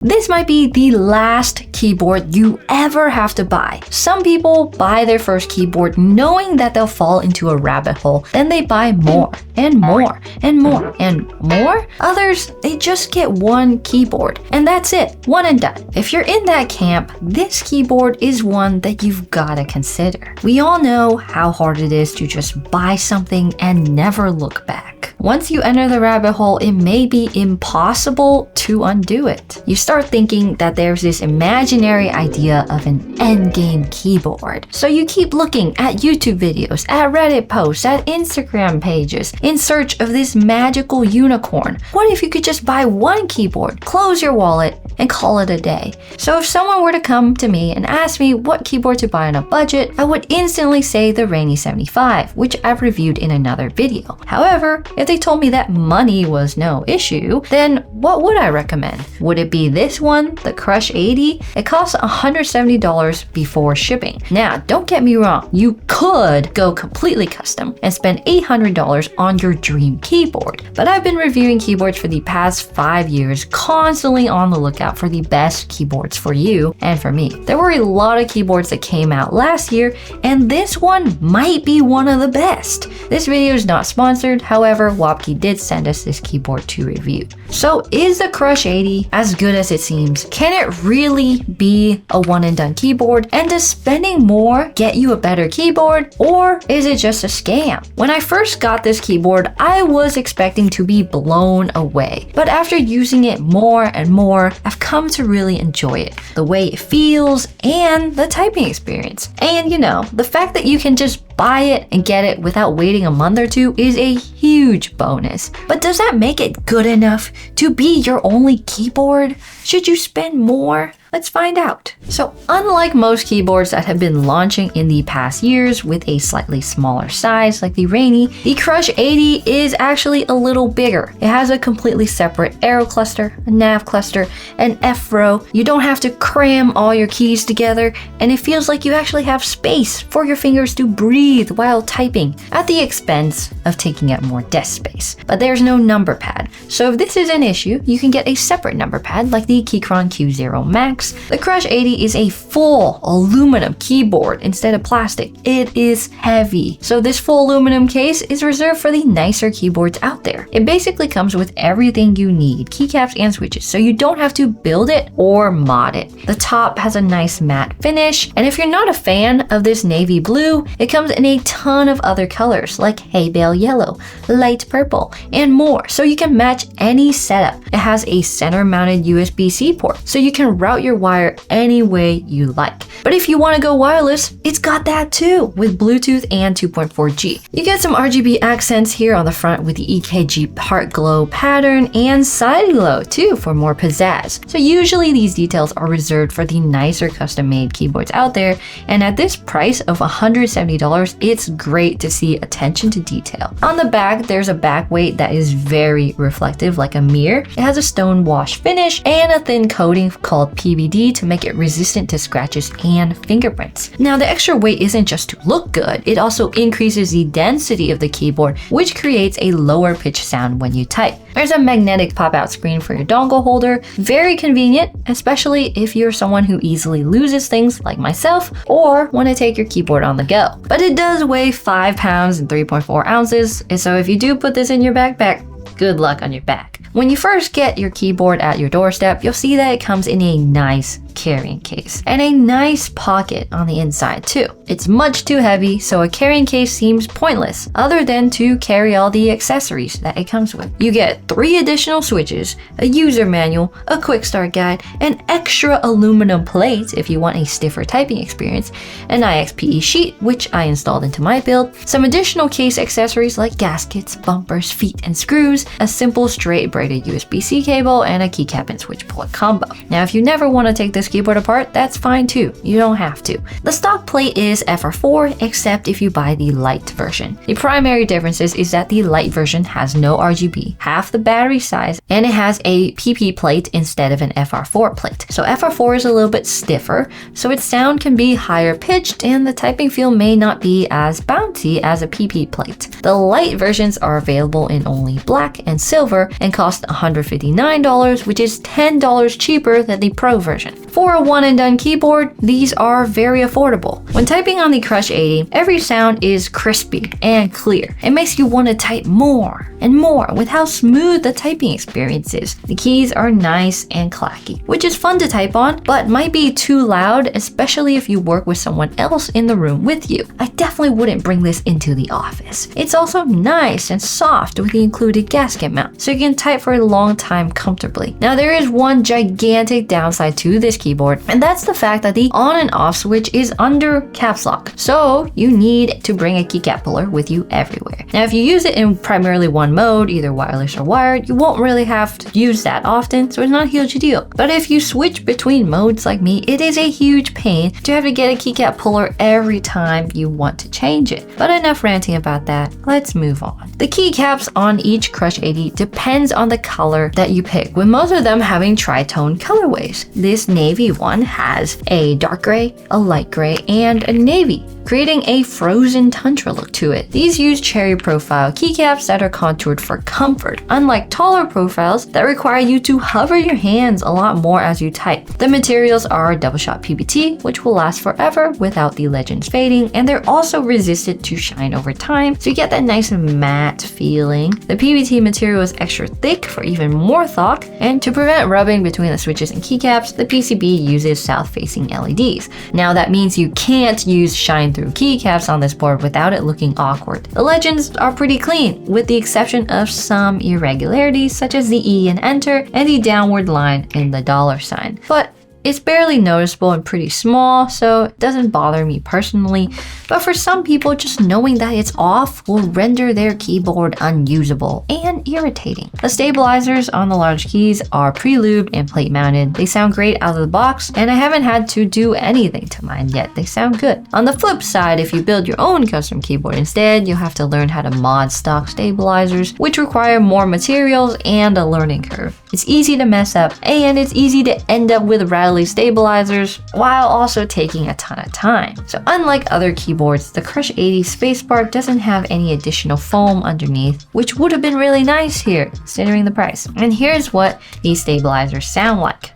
This might be the last keyboard you ever have to buy. Some people buy their first keyboard knowing that they'll fall into a rabbit hole. Then they buy more and more and more and more. Others, they just get one keyboard and that's it, one and done. If you're in that camp, this keyboard is one that you've gotta consider. We all know how hard it is to just buy something and never look back. Once you enter the rabbit hole, it may be impossible to undo it. You start thinking that there's this imaginary idea of an endgame keyboard. So you keep looking at YouTube videos, at Reddit posts, at Instagram pages, in search of this magical unicorn. What if you could just buy one keyboard, close your wallet, and call it a day? So if someone were to come to me and ask me what keyboard to buy on a budget, I would instantly say the Rainy 75, which I've reviewed in another video. However, if they told me that money was no issue, then what would I recommend? Would it be this one, the Crush 80? It costs $170 before shipping. Now, don't get me wrong, you could go completely custom and spend $800 on your dream keyboard. But I've been reviewing keyboards for the past 5 years, constantly on the lookout for the best keyboards for you and for me. There were a lot of keyboards that came out last year, and this one might be one of the best. This video is not sponsored, however, Wapke did send us this keyboard to review. So is the Crush 80 as good as it seems? Can it really be a one and done keyboard? And does spending more get you a better keyboard, or is it just a scam? When I first got this keyboard, I was expecting to be blown away. But after using it more and more, I've come to really enjoy it. The way it feels and the typing experience. And you know, the fact that you can just buy it and get it without waiting a month or two is a huge bonus. But does that make it good enough to be your only keyboard? Should you spend more? Let's find out. So unlike most keyboards that have been launching in the past years with a slightly smaller size like the Rainy, the Crush 80 is actually a little bigger. It has a completely separate arrow cluster, a nav cluster, an F row. You don't have to cram all your keys together, and it feels like you actually have space for your fingers to breathe while typing at the expense of taking up more desk space. But there's no number pad. So if this is an issue, you can get a separate number pad like the Keychron Q0 Max. The Crush 80 is a full aluminum keyboard instead of plastic. It is heavy. So this full aluminum case is reserved for the nicer keyboards out there. It basically comes with everything you need, keycaps and switches, so you don't have to build it or mod it. The top has a nice matte finish, and if you're not a fan of this navy blue, it comes in a ton of other colors like hay bale yellow, light purple, and more, so you can match any setup. It has a center mounted USB-C port, so you can route your wire any way you like. But if you want to go wireless, it's got that too, with Bluetooth and 2.4G. You get some RGB accents here on the front with the EKG heart glow pattern and side glow too for more pizzazz. So usually these details are reserved for the nicer custom-made keyboards out there, and at this price of $170, it's great to see attention to detail. On the back, there's a back weight that is very reflective like a mirror. It has a stone wash finish and a thin coating called PVD to make it resistant to scratches and fingerprints. Now the extra weight isn't just to look good, it also increases the density of the keyboard, which creates a lower pitch sound when you type. There's a magnetic pop-out screen for your dongle holder, very convenient, especially if you're someone who easily loses things like myself or want to take your keyboard on the go. But it does weigh 5 pounds and 3.4 ounces, and so if you do put this in your backpack, good luck on your back. When you first get your keyboard at your doorstep, you'll see that it comes in a nice carrying case and a nice pocket on the inside too. It's much too heavy, so a carrying case seems pointless other than to carry all the accessories that it comes with. You get 3 additional switches, a user manual, a quick start guide, an extra aluminum plate if you want a stiffer typing experience, an IXPE sheet which I installed into my build, some additional case accessories like gaskets, bumpers, feet, and screws, a simple straight braided USB-C cable, and a keycap and switch port combo. Now if you never want to take this keyboard apart, that's fine too. You don't have to. The stock plate is is FR4 except if you buy the light version. The primary differences is that the light version has no RGB, half the battery size, and it has a PP plate instead of an FR4 plate. So FR4 is a little bit stiffer, so its sound can be higher pitched and the typing feel may not be as bouncy as a PP plate. The light versions are available in only black and silver and cost $159, which is $10 cheaper than the Pro version. For a one and done keyboard, these are very affordable. When typing on the Crush 80, every sound is crispy and clear. It makes you want to type more and more with how smooth the typing experience is. The keys are nice and clacky, which is fun to type on, but might be too loud, especially if you work with someone else in the room with you. I definitely wouldn't bring this into the office. It's also nice and soft with the included gasket mount, so you can type for a long time comfortably. Now there is one gigantic downside to this keyboard, and that's the fact that the on and off switch is under caps lock, so you need to bring a keycap puller with you everywhere. Now if you use it in primarily one mode, either wireless or wired, you won't really have to use that often, so it's not a huge deal. But if you switch between modes like me, it is a huge pain to have to get a keycap puller every time you want to change it. But enough ranting about that, let's move on. The keycaps on each Crush 80 depends on the color that you pick, with most of them having tritone colorways. This navy one has a dark gray, a light gray, and a navy, creating a frozen tundra look to it. These use cherry profile keycaps that are contoured for comfort, unlike taller profiles that require you to hover your hands a lot more as you type. The materials are double shot PBT, which will last forever without the legends fading, and they're also resistant to shine over time, so you get that nice matte feeling. The PBT material is extra thick for even more thock, and to prevent rubbing between the switches and keycaps, the PCB uses south-facing LEDs. Now that means you can't use shine through keycaps on this board without it looking awkward. The legends are pretty clean, with the exception of some irregularities such as the E in enter and the downward line in the $sign. But it's barely noticeable and pretty small, so it doesn't bother me personally, but for some people, just knowing that it's off will render their keyboard unusable and irritating. The stabilizers on the large keys are pre-lubed and plate mounted. They sound great out of the box, and I haven't had to do anything to mine yet. They sound good. On the flip side, if you build your own custom keyboard instead, you'll have to learn how to mod stock stabilizers, which require more materials and a learning curve. It's easy to mess up, and it's easy to end up with rattly stabilizers while also taking a ton of time. So unlike other keyboards, the Crush 80 spacebar doesn't have any additional foam underneath, which would have been really nice here, considering the price. And here's what these stabilizers sound like.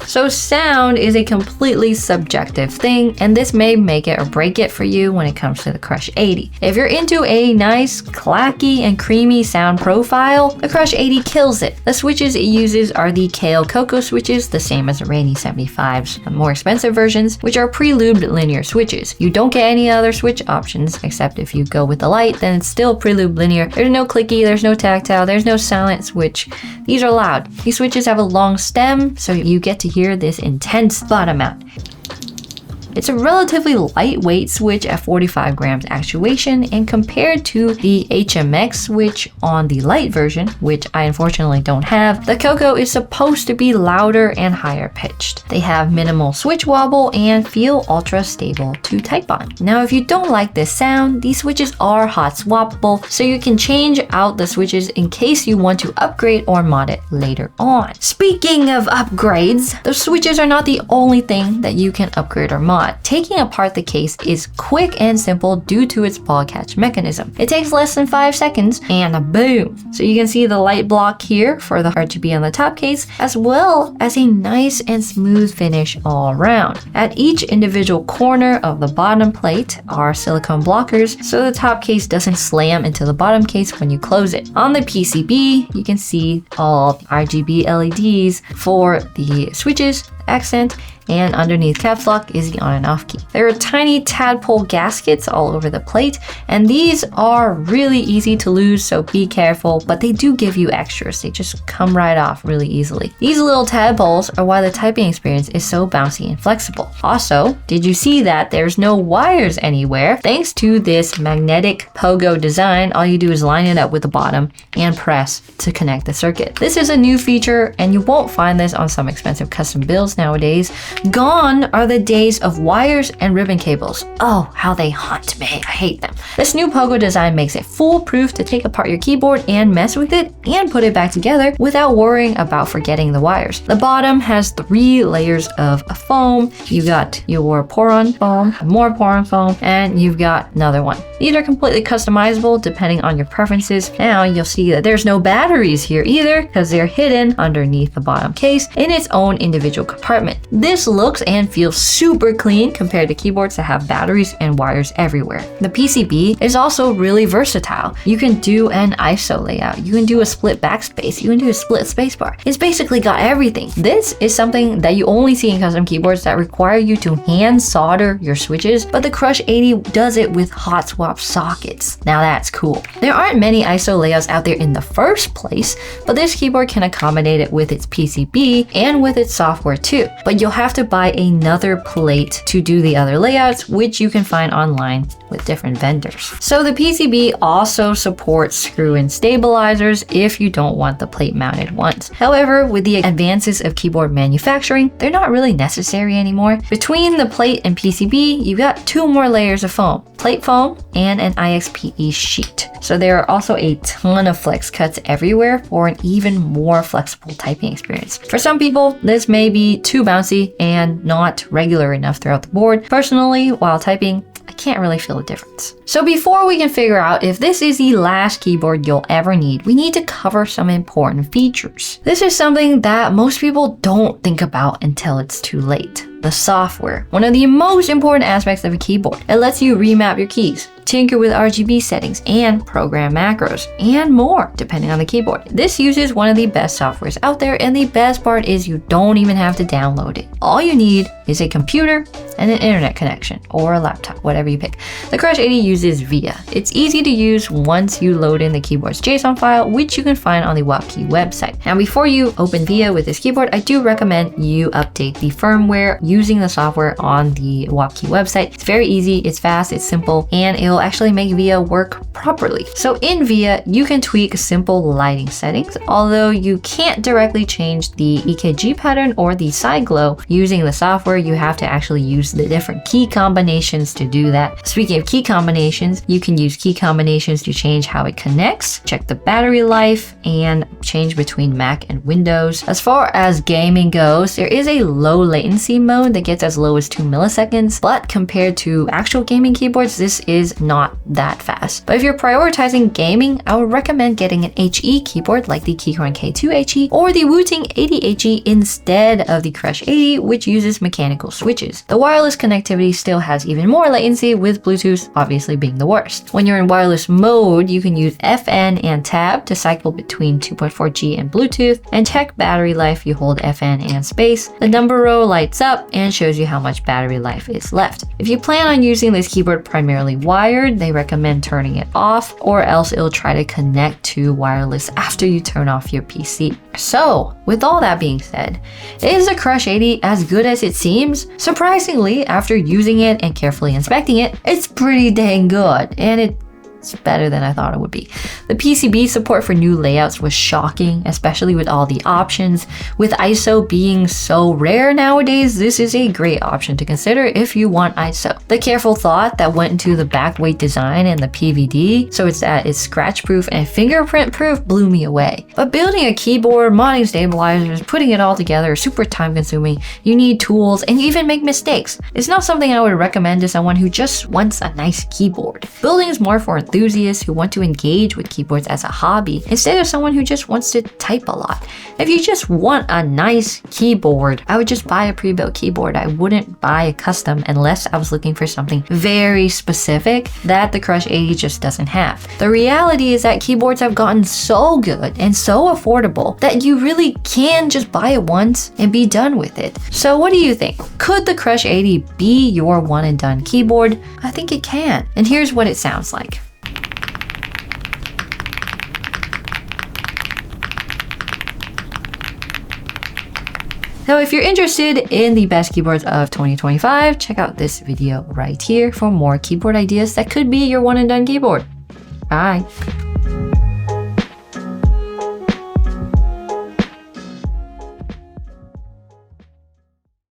So sound is a completely subjective thing, and this may make it or break it for you when it comes to the Crush 80. If you're into a nice, clacky, and creamy sound profile, the Crush 80 kills it. The switches it uses are the Kale Cocoa switches, the same as the Rainy 75's more expensive versions, which are pre-lubed linear switches. You don't get any other switch options, except if you go with the light, then it's still pre-lubed linear. There's no clicky, there's no tactile, there's no silent switch. These are loud. These switches have a long stem, so you get to hear this intense bottom out. It's a relatively lightweight switch at 45 grams actuation, and compared to the HMX switch on the light version, which I unfortunately don't have, the Cocoa is supposed to be louder and higher pitched. They have minimal switch wobble and feel ultra stable to type on. Now if you don't like this sound, these switches are hot swappable, so you can change out the switches in case you want to upgrade or mod it later on. Speaking of upgrades, the switches are not the only thing that you can upgrade or mod. Taking apart the case is quick and simple due to its ball catch mechanism. It takes less than 5 seconds and boom! So you can see the light block here for the RGB on the top case, as well as a nice and smooth finish all around. At each individual corner of the bottom plate are silicone blockers, so the top case doesn't slam into the bottom case when you close it. On the PCB, you can see all the RGB LEDs for the switches, accent, and underneath caps lock is the on and off key. There are tiny tadpole gaskets all over the plate, and these are really easy to lose, so be careful, but they do give you extras. They just come right off really easily. These little tadpoles are why the typing experience is so bouncy and flexible. Also, did you see that there's no wires anywhere? Thanks to this magnetic pogo design, all you do is line it up with the bottom and press to connect the circuit. This is a new feature, and you won't find this on some expensive custom builds nowadays, Gone are the days of wires and ribbon cables. Oh, how they haunt me. I hate them. This new Pogo design makes it foolproof to take apart your keyboard and mess with it and put it back together without worrying about forgetting the wires. The bottom has 3 layers of foam. You got your pour-on foam, more pour-on foam, and you've got another one. These are completely customizable depending on your preferences. Now you'll see that there's no batteries here either because they're hidden underneath the bottom case in its own individual compartment. This looks and feels super clean compared to keyboards that have batteries and wires everywhere. The PCB is also really versatile. You can do an ISO layout, you can do a split backspace, you can do a split spacebar. It's basically got everything. This is something that you only see in custom keyboards that require you to hand solder your switches, but the Crush 80 does it with hot swap sockets. Now that's cool. There aren't many ISO layouts out there in the first place, but this keyboard can accommodate it with its PCB and with its software too. But you'll have to buy another plate to do the other layouts, which you can find online with different vendors. So the PCB also supports screw-in stabilizers if you don't want the plate mounted ones. However, with the advances of keyboard manufacturing, they're not really necessary anymore. Between the plate and PCB, you've got 2 more layers of foam, plate foam and an IXPE sheet. So there are also a ton of flex cuts everywhere for an even more flexible typing experience. For some people, this may be too bouncy and not regular enough throughout the board. Personally, while typing, I can't really feel a difference. So before we can figure out if this is the last keyboard you'll ever need, we need to cover some important features. This is something that most people don't think about until it's too late. The software, one of the most important aspects of a keyboard. It lets you remap your keys, tinker with RGB settings, and program macros, and more, depending on the keyboard. This uses one of the best softwares out there, and the best part is you don't even have to download it. All you need is a computer and an internet connection, or a laptop, whatever you pick. The Crush 80 uses VIA. It's easy to use once you load in the keyboard's JSON file, which you can find on the WAPKey website. Now, before you open VIA with this keyboard, I do recommend you update the firmware using the software on the WAPKey website. It's very easy, it's fast, it's simple, and it'll actually make VIA work properly. So in VIA, you can tweak simple lighting settings, although you can't directly change the EKG pattern or the side glow. Using the software, you have to actually use the different key combinations to do that. Speaking of key combinations, you can use key combinations to change how it connects, check the battery life, and change between Mac and Windows. As far as gaming goes, there is a low latency mode that gets as low as 2 milliseconds, but compared to actual gaming keyboards, this is not that fast. But if you're prioritizing gaming, I would recommend getting an HE keyboard like the Keychron K2 HE or the Wooting 80 HE instead of the Crush 80, which uses mechanical switches. The wireless connectivity still has even more latency, with Bluetooth obviously being the worst. When you're in wireless mode, you can use FN and tab to cycle between 2.4G and Bluetooth, and check battery life. You hold FN and space. The number row lights up and shows you how much battery life is left. If you plan on using this keyboard primarily wired, they recommend turning it off, or else it'll try to connect to wireless after you turn off your PC. So, with all that being said, is the Crush 80 as good as it seems? Surprisingly, after using it and carefully inspecting it, it's pretty dang good, and it's better than I thought it would be. The PCB support for new layouts was shocking, especially with all the options. With ISO being so rare nowadays, this is a great option to consider if you want ISO. The careful thought that went into the backweight design and the PVD, so it's that it's scratch proof and fingerprint proof, blew me away. But building a keyboard, modding stabilizers, putting it all together is super time consuming. You need tools and you even make mistakes. It's not something I would recommend to someone who just wants a nice keyboard. Building is more for enthusiasts who want to engage with keyboards as a hobby instead of someone who just wants to type a lot. If you just want a nice keyboard, I would just buy a pre-built keyboard. I wouldn't buy a custom unless I was looking for something very specific that the Crush 80 just doesn't have. The reality is that keyboards have gotten so good and so affordable that you really can just buy it once and be done with it. So what do you think? Could the Crush 80 be your one and done keyboard? I think it can. And here's what it sounds like. So if you're interested in the best keyboards of 2025, check out this video right here for more keyboard ideas that could be your one and done keyboard. Bye.